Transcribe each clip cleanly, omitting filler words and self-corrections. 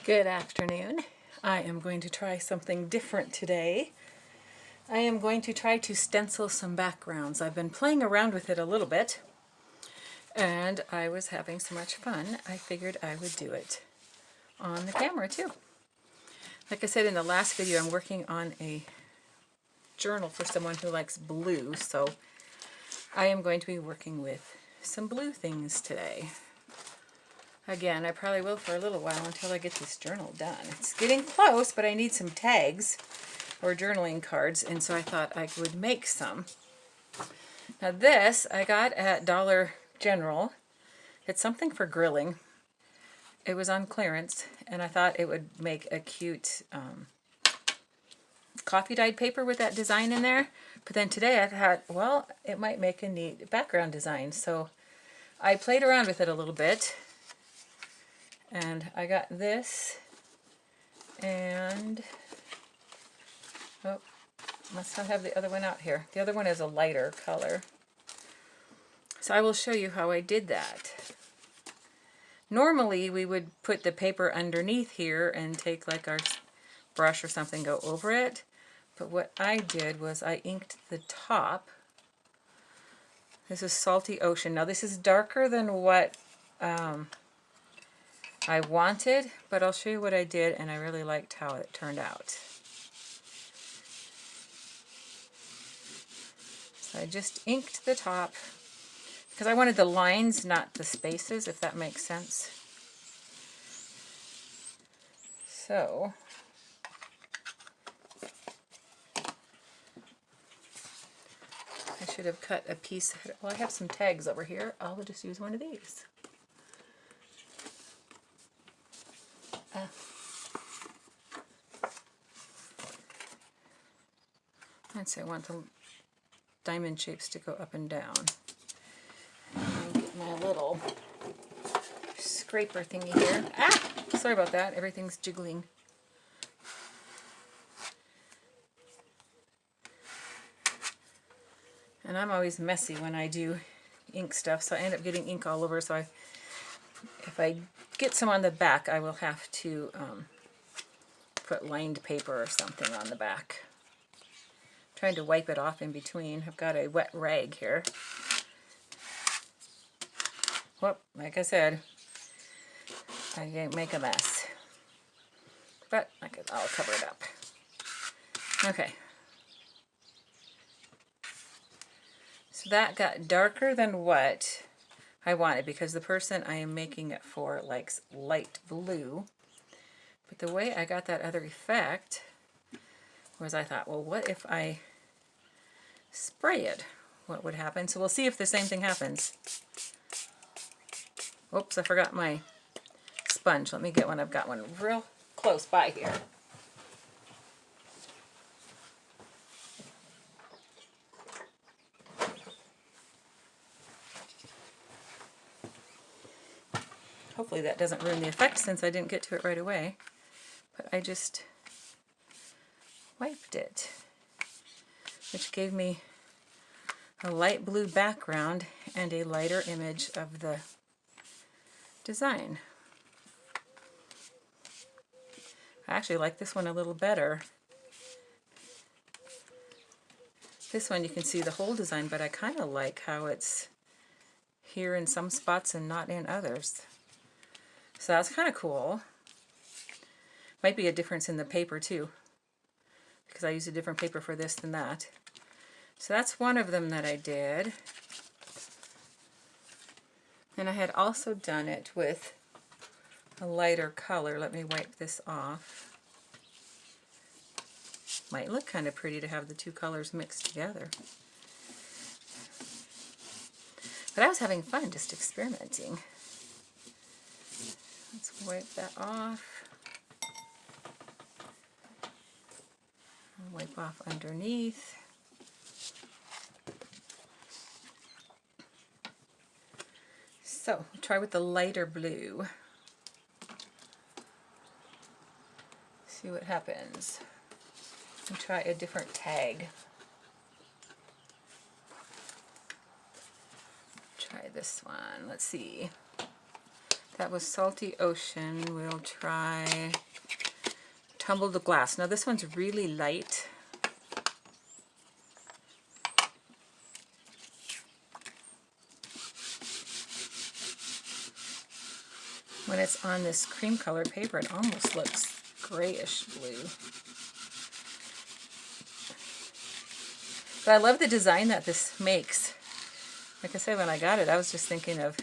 Good afternoon. I am going to try something different today. I am going to try to stencil some backgrounds. I've been playing around with it a little bit, and I was having so much fun, I figured I would do it on the camera too. Like I said in the last video, I'm working on a journal for someone who likes blue, so I am going to be working with some blue things today. Again, I probably will for a little while until I get this journal done. It's getting close, but I need some tags or journaling cards, and so I thought I would make some. Now this I got at Dollar General. It's something for grilling. It was on clearance, and I thought it would make a cute coffee dyed paper with that design in there. But then today I thought, well, it might make a neat background design. So I played around with it a little bit. And I got this, and, oh, must not have the other one out here. The other one is a lighter color. So I will show you how I did that. Normally we would put the paper underneath here and take like our brush or something, go over it. But what I did was I inked the top. This is Salty Ocean. Now this is darker than what I wanted, but I'll show you what I did, and I really liked how it turned out. So I just inked the top because I wanted the lines, not the spaces, if that makes sense. So I should have cut a piece. Well, I have some tags over here. I'll just use one of these. I'd say I want the diamond shapes to go up and down. And get my little scraper thingy here. Ah! Sorry about that. Everything's jiggling. And I'm always messy when I do ink stuff, so I end up getting ink all over. So if I get some on the back, I will have to put lined paper or something on the back. Trying to wipe it off in between. I've got a wet rag here. Whoop, like I said, I didn't make a mess. But I'll cover it up. Okay. So that got darker than what I wanted because the person I am making it for likes light blue. But the way I got that other effect was I thought, well, what if I spray it? What would happen? So we'll see if the same thing happens. Oops, I forgot my sponge. Let me get one. I've got one real close by here. Hopefully that doesn't ruin the effect since I didn't get to it right away. But I just wiped it, which gave me a light blue background and a lighter image of the design. I actually like this one a little better. This one you can see the whole design, but I kind of like how it's here in some spots and not in others. So that's kind of cool. Might be a difference in the paper too, because I used a different paper for this than that. So that's one of them that I did. And I had also done it with a lighter color. Let me wipe this off. Might look kind of pretty to have the two colors mixed together. But I was having fun just experimenting. Let's wipe that off. Wipe off underneath. So, we'll try with the lighter blue. See what happens. And try a different tag. Try this one. Let's see. That was Salty Ocean. We'll try Tumbled Glass. Now this one's really light. When it's on this cream colored paper, it almost looks grayish blue. But I love the design that this makes. Like I said, when I got it, I was just thinking of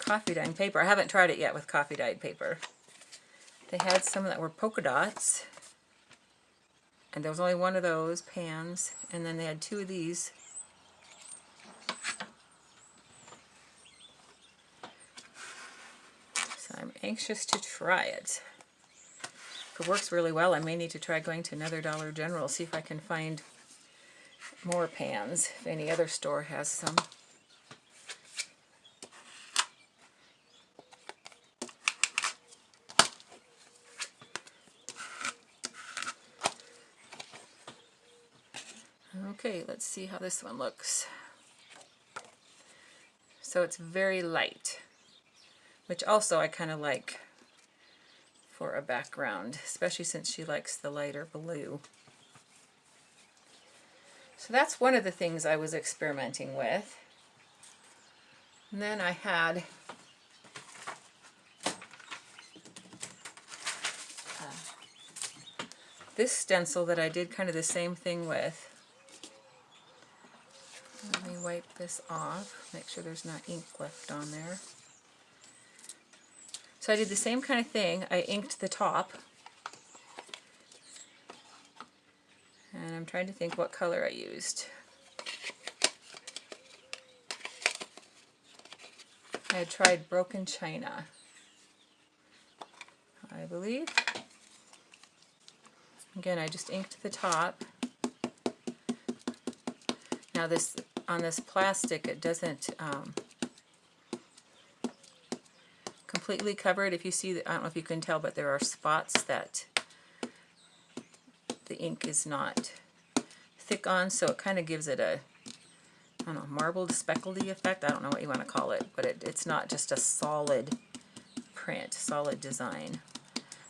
coffee dyed paper. I haven't tried it yet with coffee dyed paper. They had some that were polka dots, and there was only one of those pans, and then they had two of these. So I'm anxious to try it. If it works really well, I may need to try going to another Dollar General, see if I can find more pans, if any other store has some. Okay, let's see how this one looks. So it's very light, which also I kind of like for a background, especially since she likes the lighter blue. So that's one of the things I was experimenting with. And then I had this stencil that I did kind of the same thing with. Let me wipe this off, make sure there's not ink left on there. So I did the same kind of thing. I inked the top. And I'm trying to think what color I used. I had tried Broken China, I believe. Again, I just inked the top. Now this, on this plastic, it doesn't completely cover it. If you see, I don't know if you can tell, but there are spots that the ink is not thick on, so it kind of gives it a, I don't know, marbled, speckledy effect. I don't know what you want to call it, but it's not just a solid print, solid design.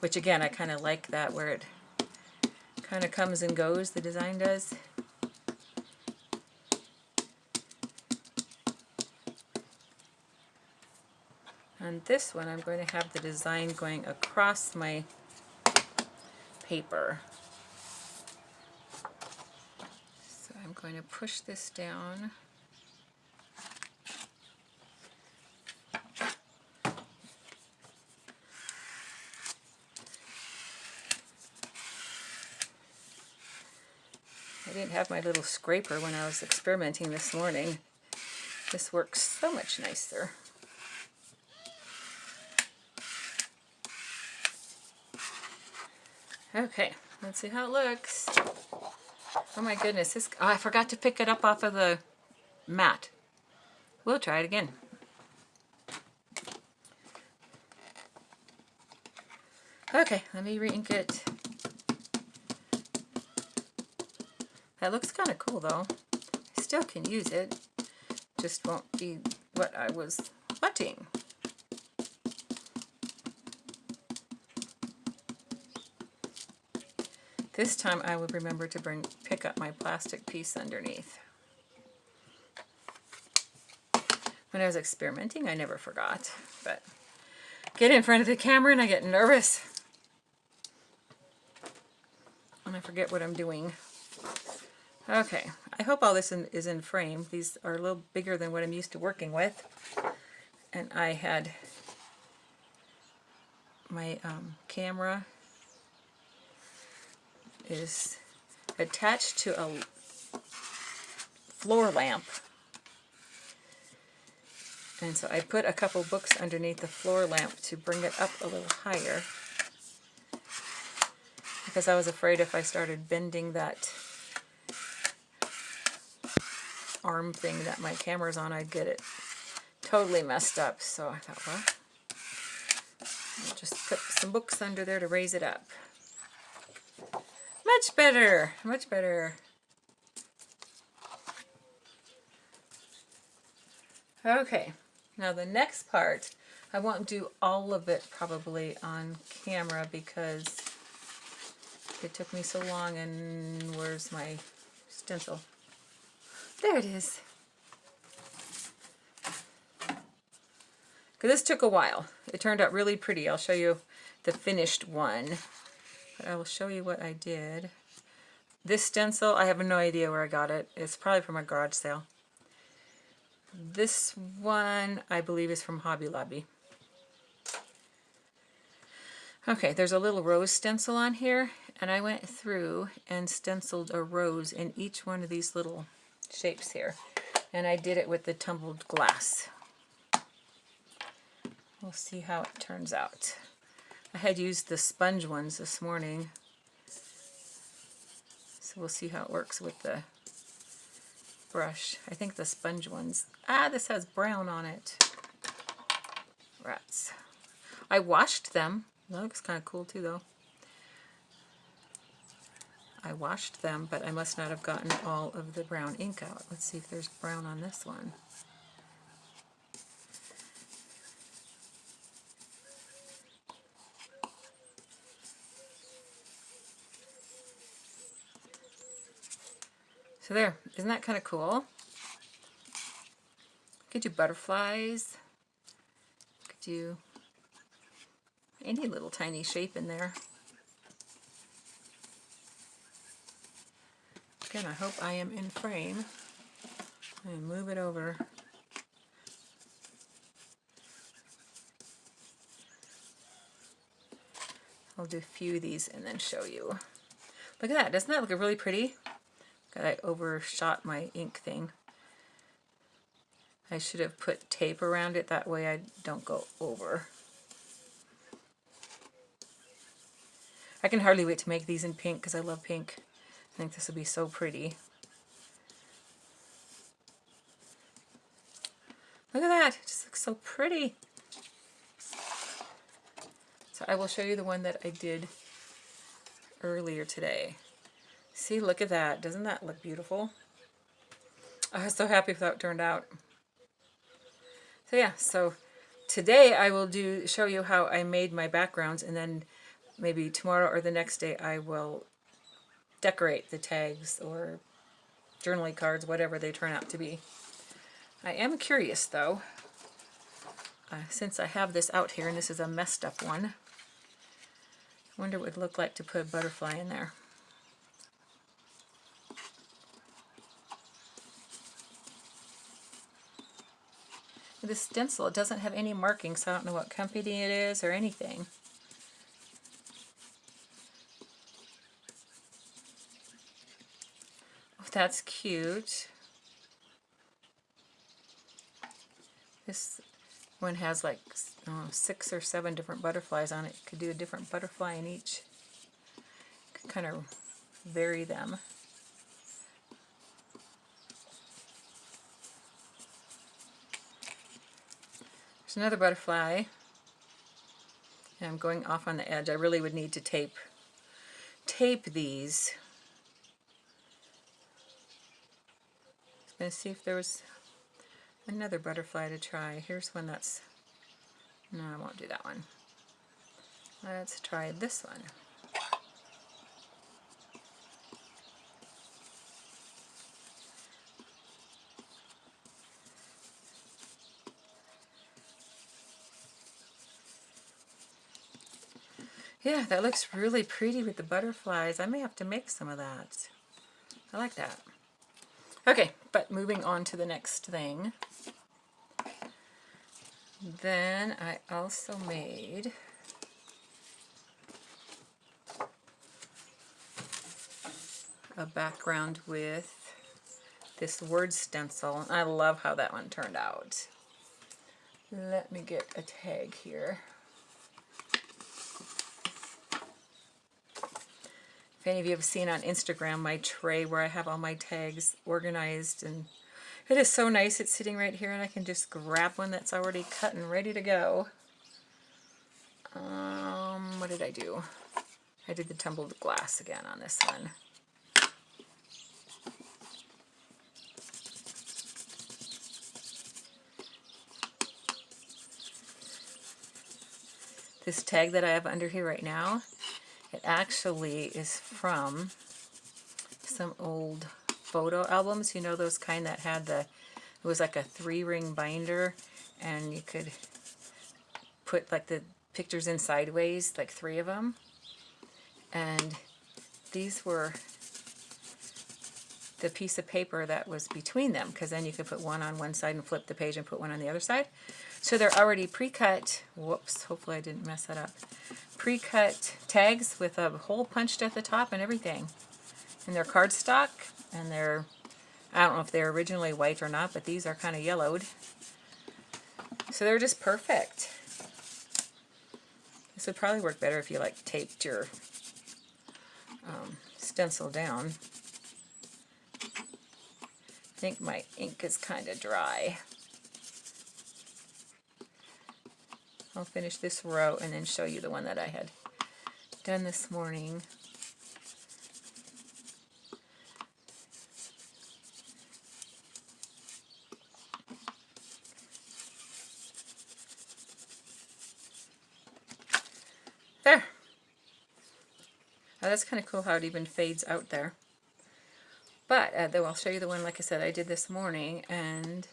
Which again, I kind of like that, where it kind of comes and goes, the design does. On this one, I'm going to have the design going across my paper. So I'm going to push this down. I didn't have my little scraper when I was experimenting this morning. This works so much nicer. Okay, let's see how it looks. Oh my goodness, this, oh, I forgot to pick it up off of the mat. We'll try it again. Okay, let me re-ink it. That looks kind of cool though. I still can use it, just won't be what I was wanting. This time I will remember to pick up my plastic piece underneath. When I was experimenting, I never forgot, but get in front of the camera and I get nervous. And I forget what I'm doing. Okay, I hope all this is in frame. These are a little bigger than what I'm used to working with. And I had my camera is attached to a floor lamp. And so I put a couple books underneath the floor lamp to bring it up a little higher, because I was afraid if I started bending that arm thing that my camera's on, I'd get it totally messed up. So I thought, well, I'll just put some books under there to raise it up. Much better, much better. Okay, now the next part I won't do all of it probably on camera because it took me so long. And where's my stencil? There it is. Because this took a while. It turned out really pretty. I'll show you the finished one. But I will show you what I did. This stencil, I have no idea where I got it. It's probably from a garage sale. This one, I believe, is from Hobby Lobby. Okay, there's a little rose stencil on here, and I went through and stenciled a rose in each one of these little shapes here. And I did it with the tumbled glass. We'll see how it turns out. I had used the sponge ones this morning, so we'll see how it works with the brush. I think the sponge ones, this has brown on it. Rats. I washed them. That looks kind of cool too though. I washed them, but I must not have gotten all of the brown ink out. Let's see if there's brown on this one. So there, isn't that kind of cool? Could do butterflies. Could do any little tiny shape in there. Again, I hope I am in frame. And move it over. I'll do a few of these and then show you. Look at that, doesn't that look really pretty? I overshot my ink thing. I should have put tape around it, that way I don't go over. I can hardly wait to make these in pink because I love pink. I think this will be so pretty. Look at that, it just looks so pretty. So I will show you the one that I did earlier today. See, look at that. Doesn't that look beautiful? I was so happy with how it turned out. So yeah, so today I will show you how I made my backgrounds, and then maybe tomorrow or the next day I will decorate the tags or journaling cards, whatever they turn out to be. I am curious though, since I have this out here and this is a messed up one, I wonder what it would look like to put a butterfly in there. This stencil, it doesn't have any markings, so I don't know what company it is or anything. Oh, that's cute. This one has like 6 or 7 different butterflies on it. You could do a different butterfly in each. You could kind of vary them. There's another butterfly, and I'm going off on the edge. I really would need to tape these. I was going to see if there was another butterfly to try. Here's one that's, no, I won't do that one. Let's try this one. Yeah, that looks really pretty with the butterflies. I may have to make some of that. I like that. Okay, but moving on to the next thing. Then I also made a background with this word stencil. I love how that one turned out. Let me get a tag here. If any of you have seen on Instagram my tray where I have all my tags organized, and it is so nice. It's sitting right here and I can just grab one that's already cut and ready to go. What did I do? I did the tumbled glass again on this one. this tag that I have under here right now, it actually is from some old photo albums. You know, those kind that had it was like a 3-ring binder, and you could put like the pictures in sideways, like 3 of them. And these were the piece of paper that was between them, because then you could put one on one side and flip the page and put one on the other side. So they're already pre-cut. Whoops, hopefully I didn't mess that up. Pre-cut tags with a hole punched at the top and everything. And they're cardstock, and I don't know if they're originally white or not, but these are kind of yellowed. So they're just perfect. This would probably work better if you like taped your stencil down. I think my ink is kind of dry. I'll finish this row and then show you the one that I had done this morning. There. Oh, that's kind of cool how it even fades out there. But though I'll show you the one, like I said, I did this morning. And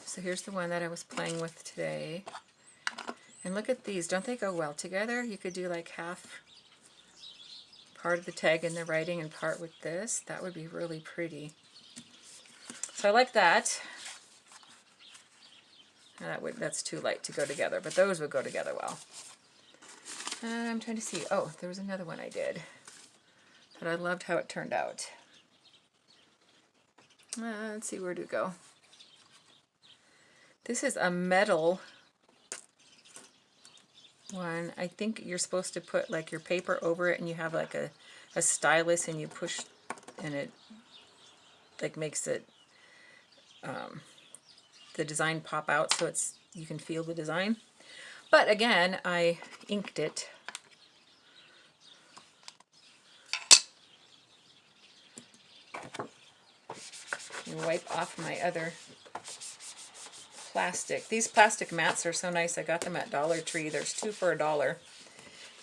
so here's the one that I was playing with today. And look at these. Don't they go well together? You could do like half part of the tag in the writing and part with this. That would be really pretty. So I like that. That's too light to go together, but those would go together well. And I'm trying to see. Oh, there was another one I did. But I loved how it turned out. Let's see, where to go. This is a metal one. I think you're supposed to put like your paper over it, and you have like a stylus, and you push, and it like makes it the design pop out, so you can feel the design. But again, I inked it. Wipe off my other plastic. These plastic mats are so nice. I got them at Dollar Tree. There's 2 for $1.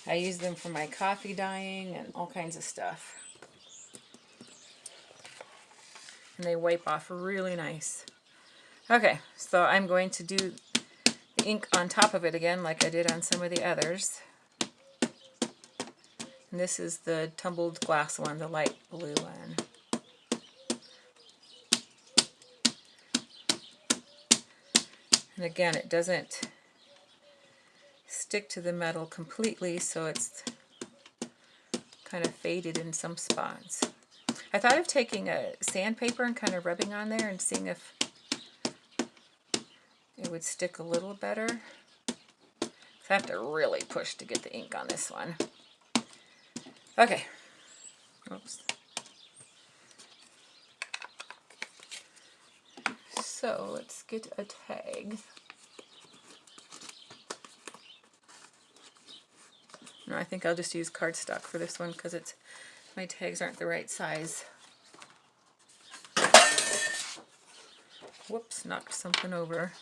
I use them for my coffee dyeing and all kinds of stuff. And they wipe off really nice. Okay, so I'm going to do the ink on top of it again like I did on some of the others. And this is the tumbled glass one, the light blue one. And again, it doesn't stick to the metal completely, so it's kind of faded in some spots. I thought of taking a sandpaper and kind of rubbing on there and seeing if it would stick a little better. So I have to really push to get the ink on this one. Okay. Oops. So let's get a tag. No, I think I'll just use cardstock for this one because my tags aren't the right size. Whoops, knocked something over.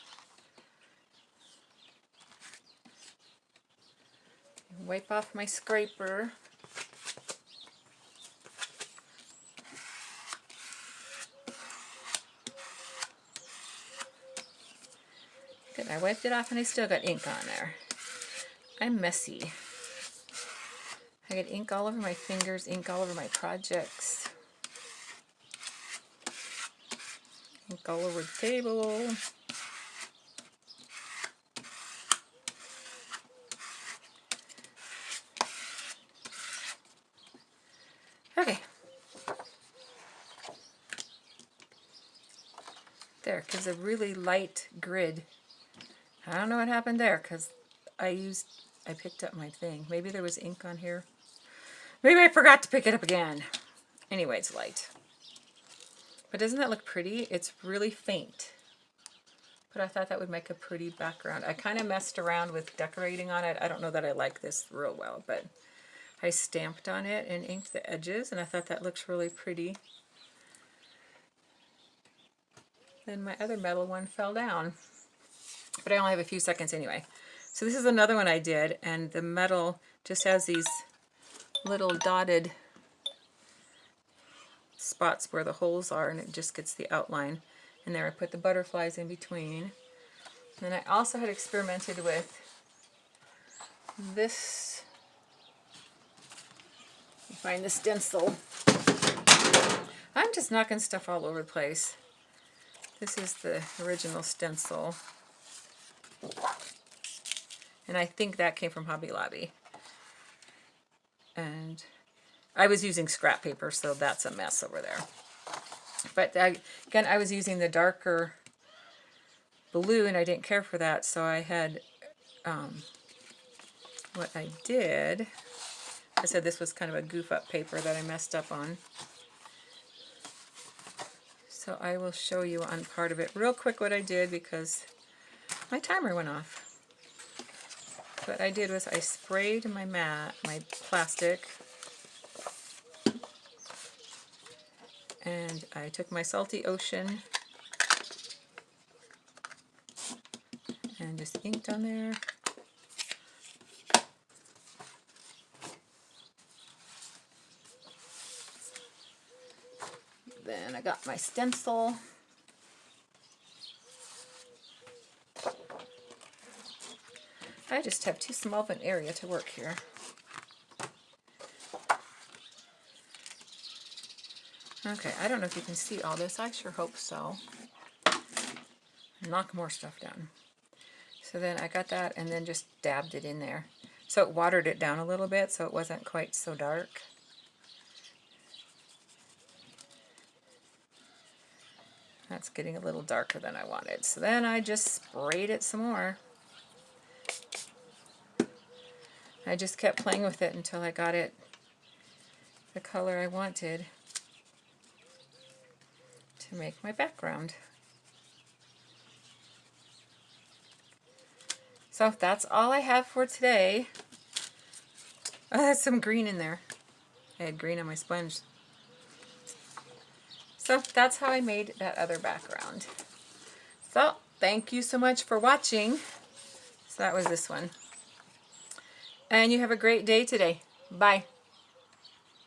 Wipe off my scraper. Good, I wiped it off and I still got ink on there. I'm messy. I got ink all over my fingers, ink all over my projects. Ink all over the table. Okay. There, gives a really light grid. I don't know what happened there because I picked up my thing. Maybe there was ink on here. Maybe I forgot to pick it up again. Anyway, it's light. But doesn't that look pretty? It's really faint. But I thought that would make a pretty background. I kind of messed around with decorating on it. I don't know that I like this real well, but I stamped on it and inked the edges, and I thought that looks really pretty. Then my other metal one fell down. but I only have a few seconds anyway. So this is another one I did, and the metal just has these little dotted spots where the holes are, and it just gets the outline. And there I put the butterflies in between. And then I also had experimented with this. You find the stencil. I'm just knocking stuff all over the place. This is the original stencil. And I think that came from Hobby Lobby. And I was using scrap paper, so that's a mess over there. But again, I was using the darker blue, and I didn't care for that, so I had, what I did, I said this was kind of a goof up paper that I messed up on. So I will show you on part of it real quick what I did because my timer went off. What I did was I sprayed my plastic, and I took my Salty Ocean and just inked on there. Then I got my stencil. I just have too small of an area to work here. Okay, I don't know if you can see all this. I sure hope so. Knock more stuff down. So then I got that and then just dabbed it in there. So it watered it down a little bit so it wasn't quite so dark. That's getting a little darker than I wanted. So then I just sprayed it some more. I just kept playing with it until I got it the color I wanted to make my background. So that's all I have for today. Oh, there's some green in there. I had green on my sponge. So that's how I made that other background. So thank you so much for watching. So that was this one. And you have a great day today. Bye.